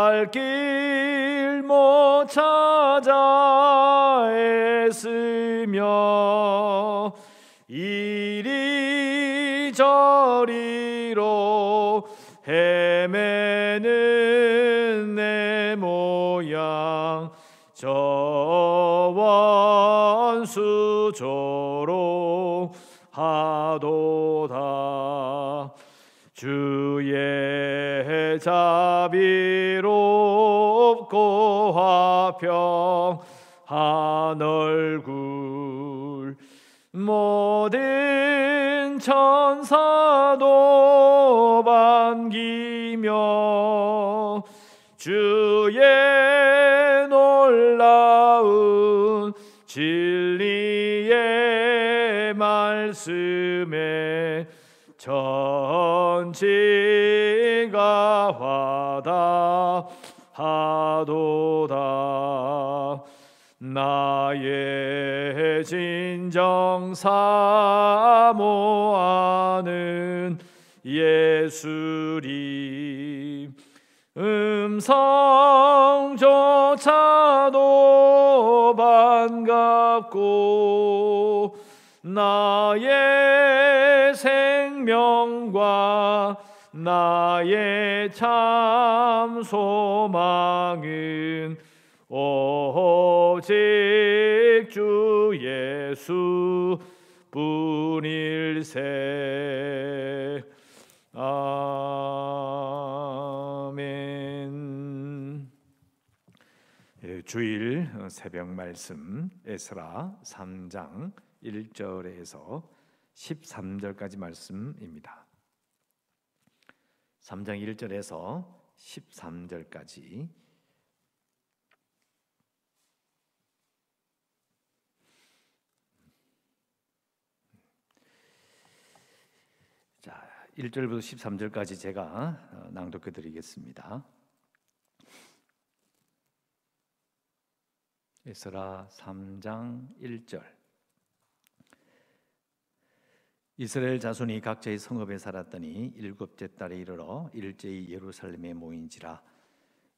갈 길 못 찾아 애쓰며 이리저리로 헤매는 내 모양 저 원수 조롱하도다. 주의 자비롭고 화평한 얼굴 모든 천사도 반기며 주의 놀라운 진리의 말씀에 천지가 화답하도다. 나의 진정 사모하는 예수님 음성조차도 반갑고 나의 생명과 나의 참 소망은 오직 주 예수 뿐일세. 아멘. 주일 새벽 말씀 에스라 3장 1절에서 13절까지 말씀입니다. 3장 1절에서 13절까지 자, 1절부터 13절까지 제가 낭독해 드리겠습니다. 에스라 3장 1절. 이스라엘 자손이 각자의 성읍에 살았더니 일곱째 달에 이르러 일제히 예루살렘에 모인지라.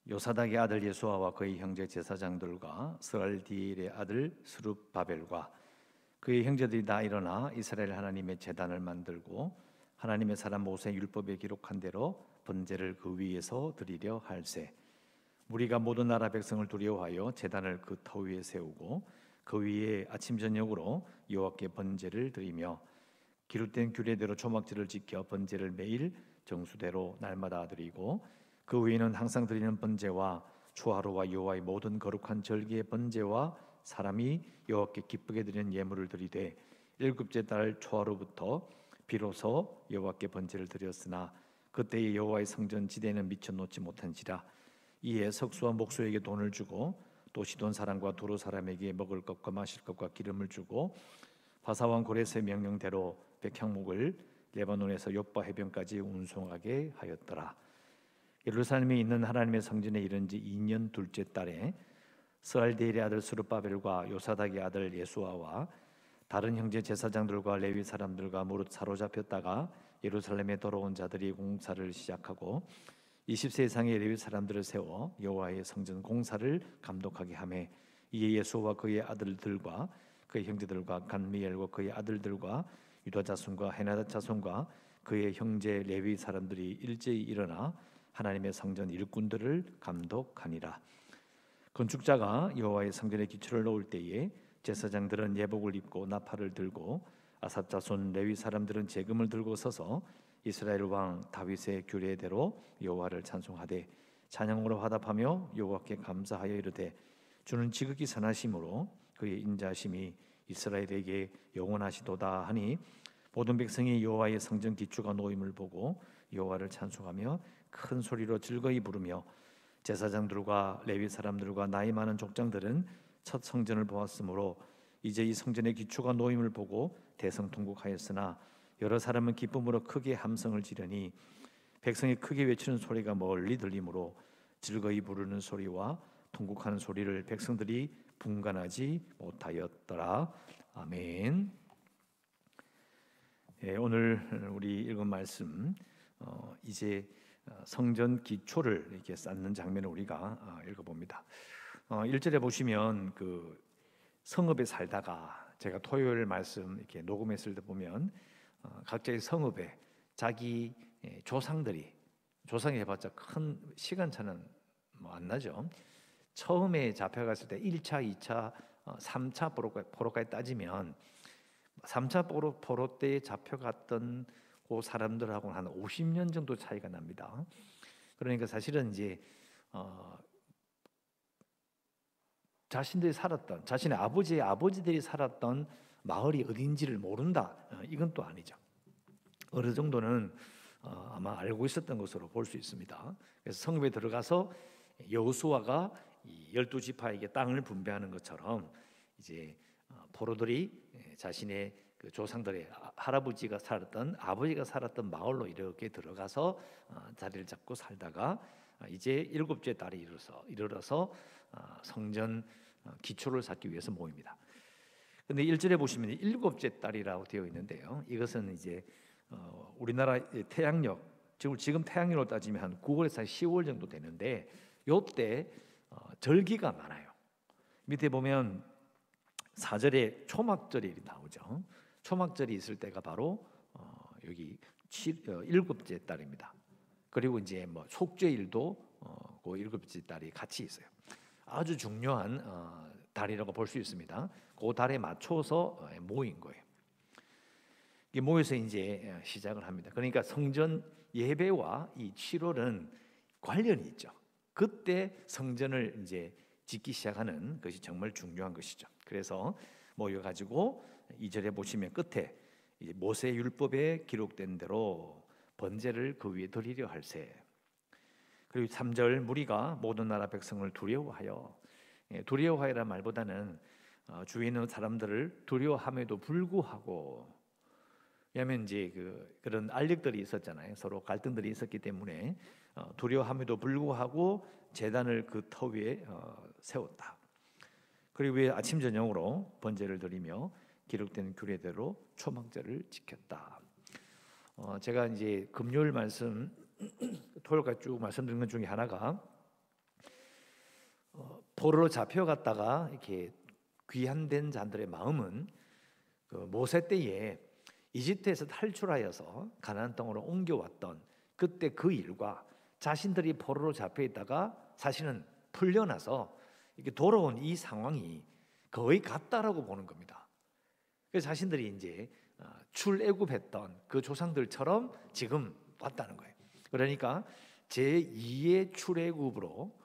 요사닥의 아들 예수아와 그의 형제 제사장들과 스알디엘의 아들 스룹바벨과 그의 형제들이 다 일어나 이스라엘 하나님의 제단을 만들고 하나님의 사람 모세 율법에 기록한 대로 번제를 그 위에서 드리려 할세. 무리가 모든 나라 백성을 두려워하여 제단을 그 터 위에 세우고 그 위에 아침 저녁으로 여호와께 번제를 드리며 기록된 규례대로 초막절을 지켜 번제를 매일 정수대로 날마다 드리고 그 위에는 항상 드리는 번제와 초하루와 여호와의 모든 거룩한 절기의 번제와 사람이 여호와께 기쁘게 드리는 예물을 드리되 일곱째 달 초하루부터 비로소 여호와께 번제를 드렸으나 그때의 여호와의 성전 지대는 미쳐 놓지 못한지라. 이에 석수와 목수에게 돈을 주고 또 시돈 사람과 두로 사람에게 먹을 것과 마실 것과 기름을 주고 바사왕 고레스의 명령대로 백향목을 레바논에서 욥바 해변까지 운송하게 하였더라. 예루살렘에 있는 하나님의 성전에 이른 지 2년 둘째 달에 스알디엘의 아들 스룹바벨과 요사닥의 아들 예수아와 다른 형제 제사장들과 레위 사람들과 무릇 사로잡혔다가 예루살렘에 돌아온 자들이 공사를 시작하고 20세 이상의 레위 사람들을 세워 여호와의 성전 공사를 감독하게 하매 이에 예수와 그의 아들들과 그의 형제들과 간미엘과 그의 아들들과 유다 자손과 헤나다 자손과 그의 형제 레위 사람들이 일제히 일어나 하나님의 성전 일꾼들을 감독하니라. 건축자가 여호와의 성전에 기초를 놓을 때에 제사장들은 예복을 입고 나팔을 들고 아삽 자손 레위 사람들은 제금을 들고 서서 이스라엘 왕 다윗의 규례대로 여호와를 찬송하되 찬양으로 화답하며 여호와께 감사하여 이르되 주는 지극히 선하심으로 그의 인자심이 이스라엘에게 영원하시도다 하니 모든 백성이 여호와의 성전 기초가 놓임을 보고 여호와를 찬송하며 큰 소리로 즐거이 부르며 제사장들과 레위 사람들과 나이 많은 족장들은 첫 성전을 보았으므로 이제 이 성전의 기초가 놓임을 보고 대성통곡하였으나 여러 사람은 기쁨으로 크게 함성을 지르니 백성이 크게 외치는 소리가 멀리 들리므로 즐거이 부르는 소리와 통곡하는 소리를 백성들이 분간하지 못하였더라. 아멘. 오늘 우리 읽은 말씀 이제 성전 기초를 이렇게 쌓는 장면을 우리가 읽어봅니다. 1절에 보시면 그 성읍에 살다가 제가 토요일 말씀 이렇게 녹음했을 때 보면 각자의 성읍에 자기 조상들이 조상이 해봤자 큰 시간차는 뭐 안 나죠. 처음에 잡혀갔을 때 1차, 2차, 3차 포로까지 따지면 3차 포로 때에 잡혀갔던 그 사람들하고는 한 50년 정도 차이가 납니다. 그러니까 사실은 이제 자신들이 살았던 자신의 아버지의 아버지들이 살았던 마을이 어딘지를 모른다. 이건 또 아니죠. 어느 정도는 아마 알고 있었던 것으로 볼 수 있습니다. 그래서 성읍에 들어가서 여호수아가 이 12지파에게 땅을 분배하는 것처럼 이제 포로들이 자신의 그 조상들의 할아버지가 살았던 아버지가 살았던 마을로 이렇게 들어가서 자리를 잡고 살다가 이제 일곱째 달에 이르러서 성전 기초를 쌓기 위해서 모입니다. 근데 1절에 보시면 일곱째 달이라고 되어 있는데요. 이것은 이제 우리나라 태양력, 지금 태양력으로 따지면 한 9월에서 10월 정도 되는데 요때 절기가 많아요. 밑에 보면 4절에 초막절이 나오죠. 초막절이 있을 때가 바로 여기 일곱째 달입니다. 그리고 이제 뭐 속죄일도 그 일곱째 달이 같이 있어요. 아주 중요한 달이라고 볼 수 있습니다. 그 달에 맞춰서 모인 거예요. 이게 모여서 이제 시작을 합니다. 그러니까 성전 예배와 이 7월은 관련이 있죠. 그때 성전을 이제 짓기 시작하는 것이 정말 중요한 것이죠. 그래서 모여가지고 2절에 보시면 끝에 이제 모세 율법에 기록된 대로 번제를 그 위에 드리려 할세. 그리고 3절 무리가 모든 나라 백성을 두려워하여, 두려워하여란 말보다는 주위에 있는 사람들을 두려워함에도 불구하고, 왜냐하면 이제 그런 알력들이 있었잖아요. 서로 갈등들이 있었기 때문에 두려워함에도 불구하고 제단을 그 터 위에 세웠다. 그리고 왜 아침 저녁으로 번제를 드리며 기록된 규례대로 초막절을 지켰다. 제가 이제 금요일 말씀 토요일까지 쭉 말씀드린 것 중에 하나가 포로로 잡혀갔다가 이렇게 귀환된 자들의 마음은 그 모세 때에 이집트에서 탈출하여서 가나안 땅으로 옮겨왔던 그때 그 일과 자신들이 포로로 잡혀 있다가 사실은 풀려나서 이렇게 돌아온 이 상황이 거의 같다라고 보는 겁니다. 그래서 자신들이 이제 출애굽했던 그 조상들처럼 지금 왔다는 거예요. 그러니까 제2의 출애굽으로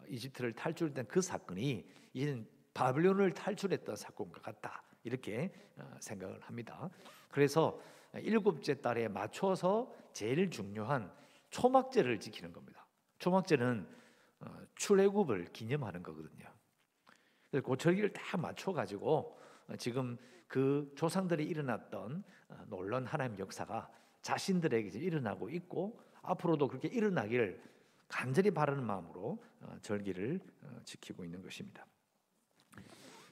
이집트를 탈출했던 그 사건이 이제는 바벨론을 탈출했던 사건과 같다. 이렇게 생각을 합니다. 그래서 일곱째 달에 맞춰서 제일 중요한 초막절을 지키는 겁니다. 초막절은 출애굽을 기념하는 거거든요. 그래서 그 절기를 딱 맞춰가지고 지금 그 조상들이 일어났던 놀라운 하나님의 역사가 자신들에게 일어나고 있고 앞으로도 그렇게 일어나기를 간절히 바라는 마음으로 절기를 지키고 있는 것입니다.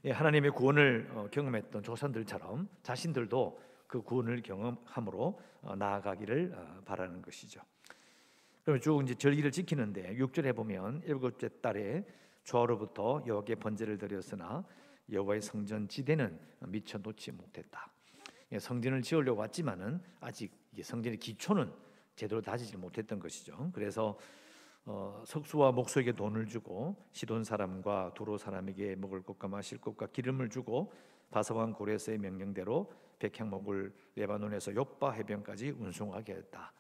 하나님의 구원을 경험했던 조상들처럼 자신들도 그 구원을 경험함으로 나아가기를 바라는 것이죠. 그럼 쭉 이제 절기를 지키는데 6절에 보면 일곱째 달에 조화로부터 여호와께 번제를 드렸으나 여호와의 성전 지대는 미처 놓지 못했다. 성전을 지으려고 왔지만은 아직 성전의 기초는 제대로 다지지 못했던 것이죠. 그래서 석수와 목소에게 돈을 주고 시돈 사람과 두로 사람에게 먹을 것과 마실 것과 기름을 주고 바사왕 고레스의 명령대로 백향목을 레바논에서 욥바 해변까지 운송하게 했다.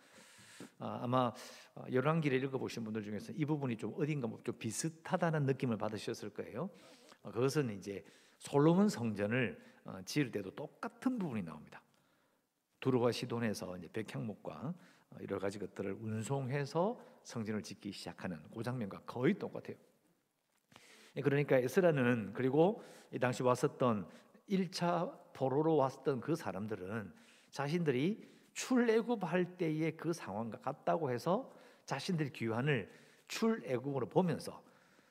아마 열왕기를 읽어보신 분들 중에서 이 부분이 좀 어딘가 좀 비슷하다는 느낌을 받으셨을 거예요. 그것은 이제 솔로몬 성전을 지을 때도 똑같은 부분이 나옵니다. 두로와 시돈에서 이제 백향목과 여러 가지 것들을 운송해서 성전을 짓기 시작하는 그 장면과 거의 똑같아요. 그러니까 에스라는 그리고 이 당시 왔었던 1차 포로로 왔었던 그 사람들은 자신들이 출애굽할 때의 그 상황과 같다고 해서 자신들의 귀환을 출애굽으로 보면서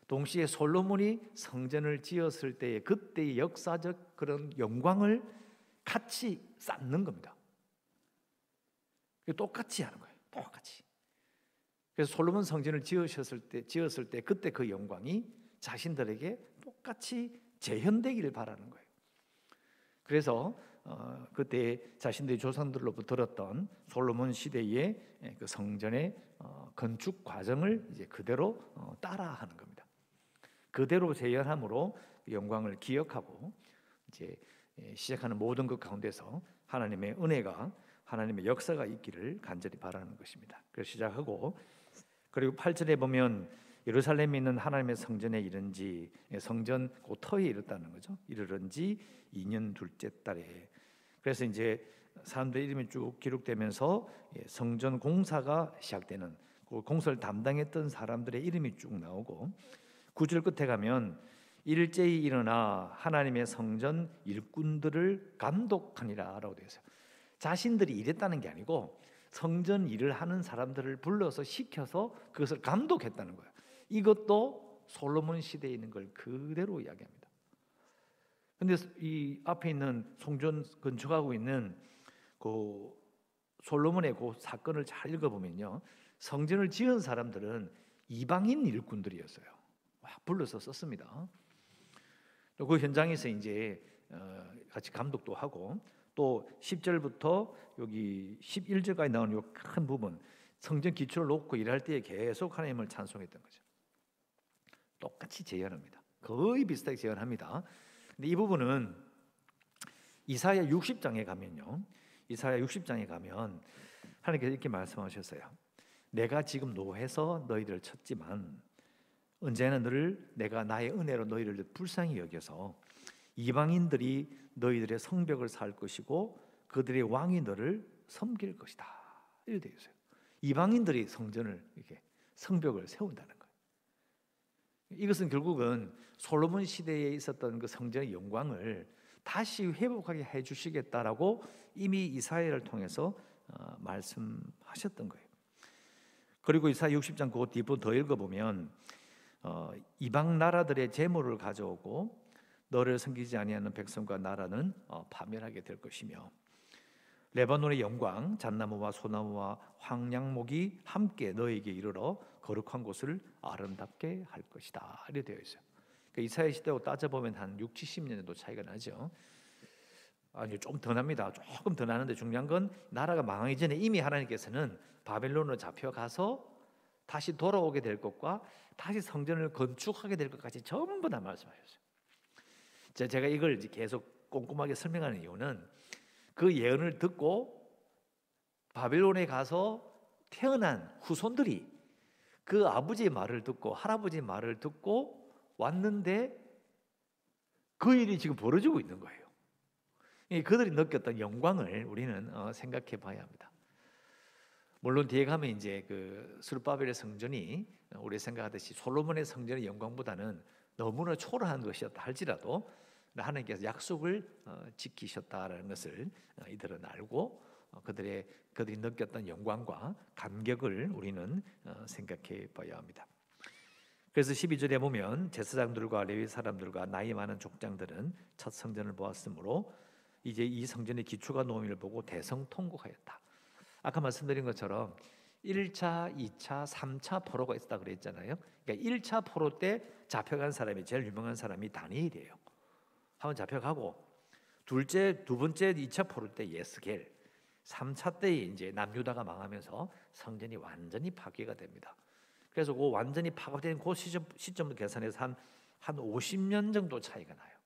동시에 솔로몬이 성전을 지었을 때의 그때의 역사적 그런 영광을 같이 쌓는 겁니다. 똑같이 하는 거예요. 똑같이. 그래서 솔로몬 성전을 지었을 때 그때 그 영광이 자신들에게 똑같이 재현되기를 바라는 거예요. 그래서 그때 자신들의 조상들로부터 들었던 솔로몬 시대의 그 성전의 건축 과정을 이제 그대로 따라하는 겁니다. 그대로 재현함으로 영광을 기억하고 이제 시작하는 모든 것 가운데서 하나님의 은혜가, 하나님의 역사가 있기를 간절히 바라는 것입니다. 그래서 시작하고, 그리고 8절에 보면 예루살렘에 있는 하나님의 성전에 이른지, 성전 그 터에 이르다는 거죠. 이르른지 2년 둘째 달에. 그래서 이제 사람들의 이름이 쭉 기록되면서 성전 공사가 시작되는, 그 공사를 담당했던 사람들의 이름이 쭉 나오고, 9절 끝에 가면 일제히 일어나 하나님의 성전 일꾼들을 감독하니라라고 되어 있어요. 자신들이 일했다는 게 아니고 성전 일을 하는 사람들을 불러서 시켜서 그것을 감독했다는 거예요. 이것도 솔로몬 시대에 있는 걸 그대로 이야기합니다. 근데 이 앞에 있는 성전 건축하고 있는 그 솔로몬의 그 사건을 잘 읽어보면요, 성전을 지은 사람들은 이방인 일꾼들이었어요. 불러서 썼습니다. 또 그 현장에서 이제 같이 감독도 하고, 또 10절부터 여기 11절까지 나오는 이 큰 부분, 성전 기초를 놓고 일할 때에 계속 하나님을 찬송했던 거죠. 똑같이 재현합니다. 거의 비슷하게 재현합니다. 근데 이 부분은 이사야 60장에 가면요, 이사야 60장에 가면 하나님께서 이렇게 말씀하셨어요. 내가 지금 노해서 너희를 쳤지만 언제나 너를 내가 나의 은혜로 너희를 불쌍히 여겨서 이방인들이 너희들의 성벽을 살 것이고 그들의 왕이 너를 섬길 것이다. 이렇게 되어 있어요. 이방인들이 성전을, 이렇게 성벽을 세운다는 거예요. 이것은 결국은 솔로몬 시대에 있었던 그 성전의 영광을 다시 회복하게 해주시겠다라고 이미 이사야를 통해서 말씀하셨던 거예요. 그리고 이사야 60장 그 뒷부분 더 읽어보면 이방 나라들의 재물을 가져오고 너를 섬기지 아니하는 백성과 나라는 파멸하게 될 것이며 레바논의 영광, 잣나무와 소나무와 황량목이 함께 너에게 이르러 거룩한 곳을 아름답게 할 것이다. 이렇게 되어 있어요. 그러니까 이사야 시대하고 따져보면 한 6, 70년 정도 차이가 나죠. 아니요, 좀 더 납니다. 조금 더 나는데 중요한 건 나라가 망하기 전에 이미 하나님께서는 바벨론으로 잡혀가서 다시 돌아오게 될 것과 다시 성전을 건축하게 될 것까지 전부 다 말씀하셨어요. 제가 이걸 계속 꼼꼼하게 설명하는 이유는 그 예언을 듣고 바벨론에 가서 태어난 후손들이 그 아버지의 말을 듣고 할아버지의 말을 듣고 왔는데 그 일이 지금 벌어지고 있는 거예요. 그들이 느꼈던 영광을 우리는 생각해 봐야 합니다. 물론 뒤에 가면 이제 그 스룹바벨의 성전이 우리 생각하듯이 솔로몬의 성전의 영광보다는 너무나 초라한 것이었다 할지라도 하나님께서 약속을 지키셨다라는 것을 이들은 알고 그들이 느꼈던 영광과 감격을 우리는 생각해 봐야 합니다. 그래서 12절에 보면 제사장들과 레위 사람들과 나이 많은 족장들은 첫 성전을 보았으므로 이제 이 성전의 기초가 놓임을 보고 대성통곡하였다. 아까 말씀드린 것처럼 1차, 2차, 3차 포로가 있었다 그랬잖아요. 그러니까 1차 포로 때 잡혀간 사람이 제일 유명한 사람이 다니엘이에요. 한번 잡혀가고 두 번째 2차 포로 때 예스겔, 3차 때에 이제 남유다가 망하면서 성전이 완전히 파괴가 됩니다. 그래서 그 완전히 파괴된 그 시점을 계산해서 한 50년 정도 차이가 나요.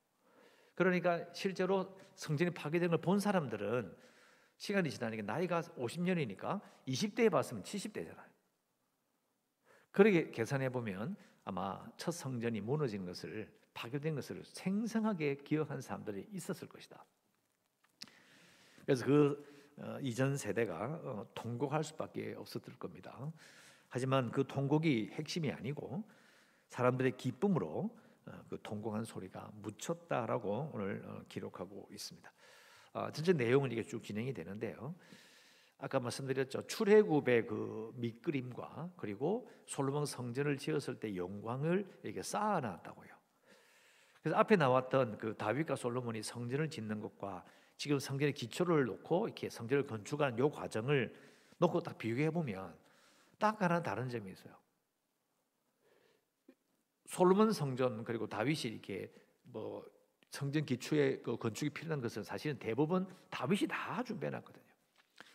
그러니까 실제로 성전이 파괴된 걸 본 사람들은 시간이 지나니까 나이가 50년이니까 20대에 봤으면 70대잖아요. 그렇게 계산해 보면 아마 첫 성전이 무너진 것을, 파괴된 것을 생생하게 기억한 사람들이 있었을 것이다. 그래서 그 이전 세대가 통곡할 수밖에 없었을 겁니다. 하지만 그 통곡이 핵심이 아니고 사람들의 기쁨으로 그 통곡한 소리가 묻혔다라고 오늘 기록하고 있습니다. 전체 내용은 이게 쭉 진행이 되는데요. 아까 말씀드렸죠. 출애굽의 그 밑그림과 그리고 솔로몬 성전을 지었을 때 영광을 이렇게 쌓아놨다고요. 그래서 앞에 나왔던 그 다윗과 솔로몬이 성전을 짓는 것과 지금 성전의 기초를 놓고 이렇게 성전을 건축하는 이 과정을 놓고 딱 비교해 보면 딱 하나 다른 점이 있어요. 솔로몬 성전 그리고 다윗이 이렇게 뭐 성전 기초에 그 건축이 필요한 것은 사실은 대부분 다윗이 다 준비해놨거든요.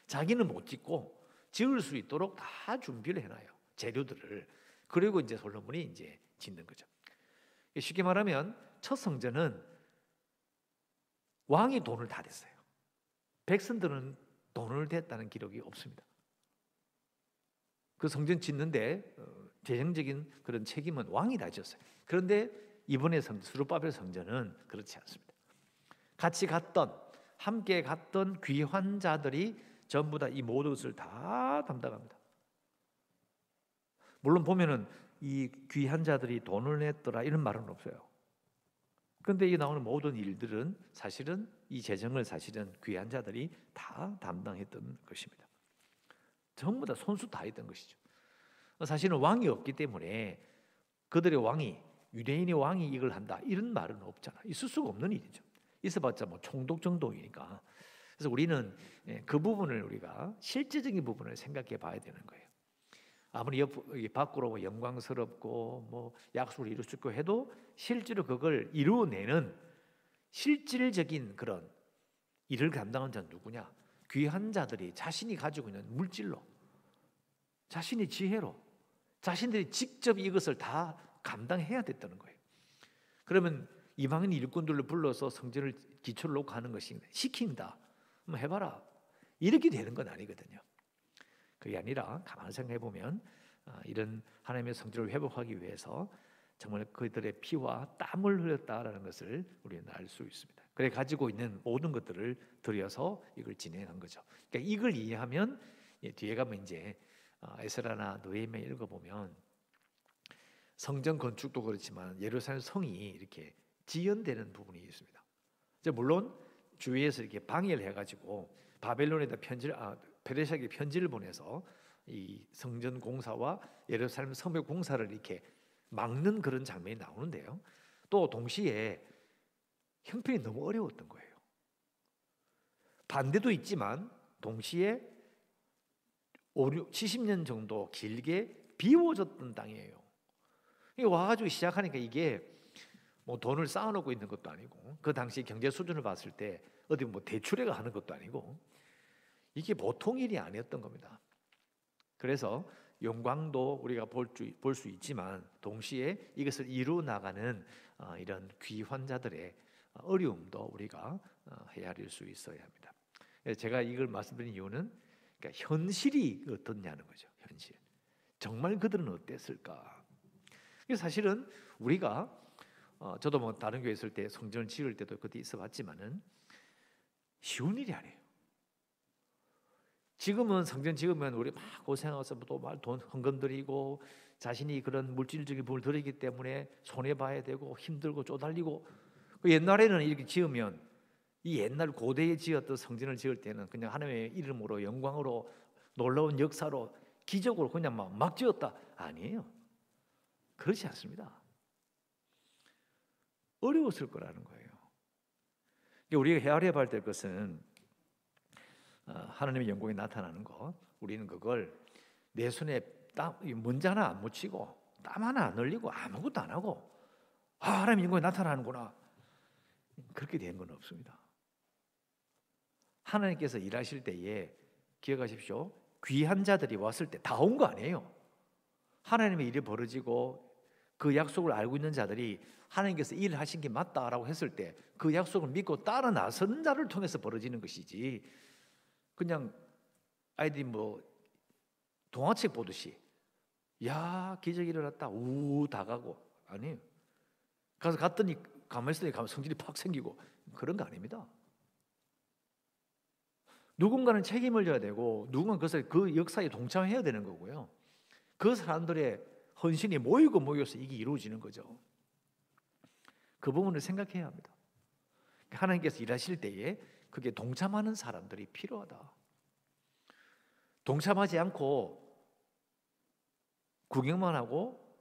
자기는 못 짓고 지을 수 있도록 다 준비를 해놔요. 재료들을. 그리고 이제 솔로몬이 이제 짓는 거죠. 쉽게 말하면 첫 성전은 왕이 돈을 다 냈어요. 백성들은 돈을 댔다는 기록이 없습니다. 그 성전 짓는데 재정적인 그런 책임은 왕이 다 졌어요. 그런데 이번에 스룹바벨 성전은 그렇지 않습니다. 같이 갔던 함께 갔던 귀환 자들이 전부 다 이 모든 것을 다 담당합니다. 물론 보면은 이 귀한 자들이 돈을 냈더라 이런 말은 없어요. 그런데 이 나오는 모든 일들은 사실은 이 재정을 사실은 귀한 자들이 다 담당했던 것입니다. 전부 다 손수 다 했던 것이죠. 사실은 왕이 없기 때문에 그들의 왕이 유대인의 왕이 이걸 한다 이런 말은 없잖아. 있을 수가 없는 일이죠. 있어봤자 뭐 총독 정도이니까. 그래서 우리는 그 부분을 우리가 실제적인 부분을 생각해 봐야 되는 거예요. 아무리 밖으로 영광스럽고 뭐 약속을 이룰 수 있고 해도 실제로 그걸 이루어내는 실질적인 그런 일을 감당한 자는 누구냐? 귀한 자들이 자신이 가지고 있는 물질로, 자신의 지혜로, 자신들이 직접 이것을 다 감당해야 됐다는 거예요. 그러면 이방인 일꾼들을 불러서 성전을 기초를 놓고 하는 것이 시킨다. 한번 해봐라. 이렇게 되는 건 아니거든요. 그게 아니라 가만히 생각해 보면 이런 하나님의 성전을 회복하기 위해서 정말 그들의 피와 땀을 흘렸다라는 것을 우리는 알 수 있습니다. 그래 가지고 있는 모든 것들을 들여서 이걸 진행한 거죠. 그러니까 이걸 이해하면 뒤에 가면 이제 에스라나 느헤미야 읽어보면 성전 건축도 그렇지만 예루살렘 성이 이렇게 지연되는 부분이 있습니다. 물론 주위에서 이렇게 방해를 해가지고 바벨론에다 페르시아에게 편지를 보내서 이 성전 공사와 예루살렘 성벽 공사를 이렇게 막는 그런 장면이 나오는데요. 또 동시에 형편이 너무 어려웠던 거예요. 반대도 있지만 동시에 70년 정도 길게 비워졌던 땅이에요. 와가지고 시작하니까 이게 뭐 돈을 쌓아놓고 있는 것도 아니고 그 당시 경제 수준을 봤을 때 어디 뭐 대출해가 하는 것도 아니고 이게 보통 일이 아니었던 겁니다. 그래서 영광도 우리가 볼 수 있지만 동시에 이것을 이루 나가는 이런 귀환자들의 어려움도 우리가 헤아릴 수 있어야 합니다. 제가 이걸 말씀드린 이유는 그러니까 현실이 어떻냐는 거죠. 현실. 정말 그들은 어땠을까? 사실은 우리가 저도 뭐 다른 교회 있을 때 성전을 지을 때도 그때 있어봤지만은 쉬운 일이 아니에요. 지금은 성전 지으면 우리 막 고생해서 또 돈 헌금 드리고 자신이 그런 물질적인 부분을 드리기 때문에 손해 봐야 되고 힘들고 쪼달리고 옛날에는 이렇게 지으면 이 옛날 고대에 지었던 성전을 지을 때는 그냥 하나님의 이름으로 영광으로 놀라운 역사로 기적으로 그냥 막 지었다 아니에요. 그렇지 않습니다. 어려웠을 거라는 거예요. 우리가 헤아려 봐야 될 것은 하나님의 영광이 나타나는 것. 우리는 그걸 내 손에 먼지 하나 안 묻히고 땀 하나 안 흘리고 아무것도 안 하고 하나님의 영광이 나타나는구나. 그렇게 된 건 없습니다. 하나님께서 일하실 때에 기억하십시오. 귀한 자들이 왔을 때 다 온 거 아니에요. 하나님의 일이 벌어지고 그 약속을 알고 있는 자들이 하나님께서 일을 하신 게 맞다라고 했을 때 그 약속을 믿고 따라 나선 자를 통해서 벌어지는 것이지 그냥 아이들이 뭐 동화책 보듯이 야 기적이 일어났다 우 다 가고 아니에요. 가서 갔더니 가만히 있으니 성질이 팍 생기고 그런 거 아닙니다. 누군가는 책임을 져야 되고 누군가는 그것을 그 역사에 동참해야 되는 거고요. 그 사람들의 헌신이 모여서 이게 이루어지는 거죠. 그 부분을 생각해야 합니다. 하나님께서 일하실 때에 그게 동참하는 사람들이 필요하다. 동참하지 않고 구경만 하고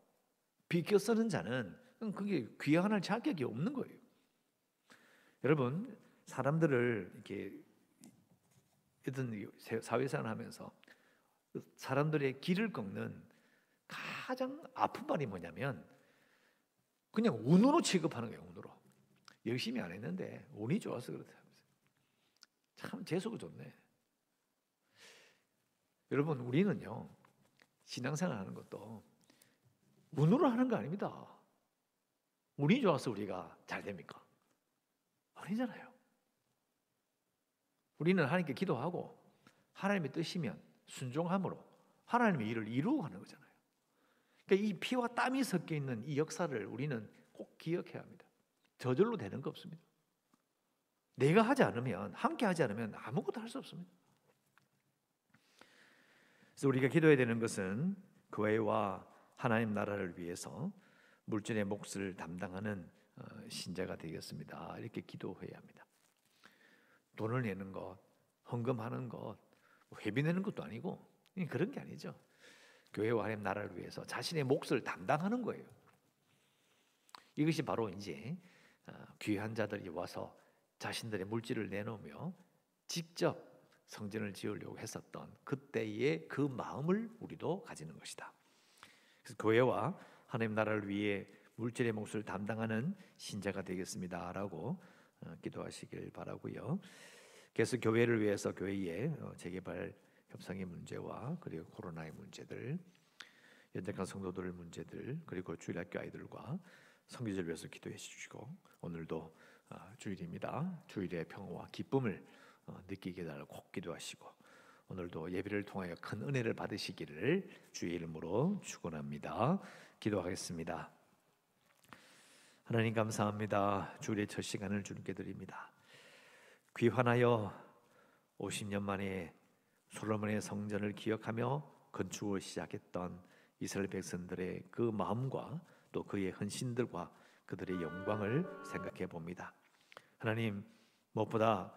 비껴 쓰는 자는 그게 귀환할 자격이 없는 거예요. 여러분, 사람들을 이렇게 어떤 사회생활 하면서 사람들의 길을 꺾는 가장 아픈 말이 뭐냐면 그냥 운으로 취급하는 거예요. 운으로. 열심히 안 했는데 운이 좋아서 그렇다. 참 재수가 좋네. 여러분, 우리는요 신앙생활 하는 것도 운으로 하는 거 아닙니다. 운이 좋아서 우리가 잘 됩니까? 아니잖아요. 우리는 하나님께 기도하고 하나님의 뜻이면 순종함으로 하나님의 일을 이루어 가는 거잖아요. 그러니까 이 피와 땀이 섞여 있는 이 역사를 우리는 꼭 기억해야 합니다. 저절로 되는 거 없습니다. 내가 하지 않으면, 함께 하지 않으면 아무것도 할 수 없습니다. 그래서 우리가 기도해야 되는 것은 교회와 하나님 나라를 위해서 물질의 몫을 담당하는 신자가 되겠습니다. 이렇게 기도해야 합니다. 돈을 내는 것, 헌금하는 것, 회비 내는 것도 아니고 그런 게 아니죠. 교회와 하나님 나라를 위해서 자신의 몫을 담당하는 거예요. 이것이 바로 이제 귀한 자들이 와서 자신들의 물질을 내놓으며 직접 성전을 지으려고 했었던 그때의 그 마음을 우리도 가지는 것이다. 그래서 교회와 하나님 나라를 위해 물질의 몫을 담당하는 신자가 되겠습니다라고 기도하시길 바라고요. 그래서 교회를 위해서 교회의 재개발 협상의 문제와 그리고 코로나의 문제들, 연약한 성도들의 문제들, 그리고 주일학교 아이들과 선교제를 위해서 기도해 주시고, 오늘도 주일입니다. 주일의 평화와 기쁨을 느끼게 달라고 꼭 기도하시고, 오늘도 예배를 통하여 큰 은혜를 받으시기를 주의 이름으로 축원합니다. 기도하겠습니다. 하나님 감사합니다. 주일의 첫 시간을 주님께 드립니다. 귀환하여 50년 만에 솔로몬의 성전을 기억하며 건축을 시작했던 이스라엘 백성들의 그 마음과 또 그의 헌신들과 그들의 영광을 생각해 봅니다. 하나님, 무엇보다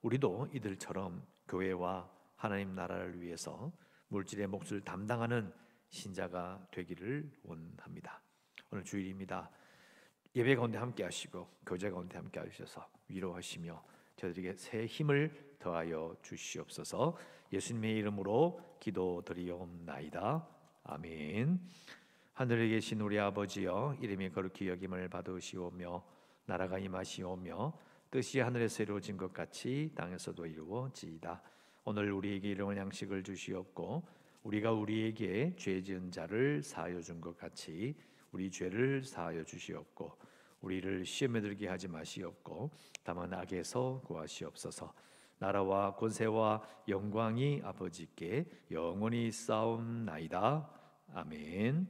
우리도 이들처럼 교회와 하나님 나라를 위해서 물질의 몫을 담당하는 신자가 되기를 원합니다. 오늘 주일입니다. 예배 가운데 함께 하시고 교제 가운데 함께 하셔서 위로하시며 저희들에게 새 힘을 더하여 주시옵소서. 예수님의 이름으로 기도드리옵나이다. 아멘. 하늘에 계신 우리 아버지여, 이름이 거룩히 여김을 받으시오며 나라가 임하시오며 뜻이 하늘에서 이루어진 것 같이 땅에서도 이루어지이다. 오늘 우리에게 일용할 양식을 주시옵고 우리가 우리에게 죄 지은 자를 사하여 준 것 같이 우리 죄를 사하여 주시옵고 우리를 시험에 들게 하지 마시옵고 다만 악에서 구하시옵소서. 나라와 권세와 영광이 아버지께 영원히 쌓옵나이다. 아멘.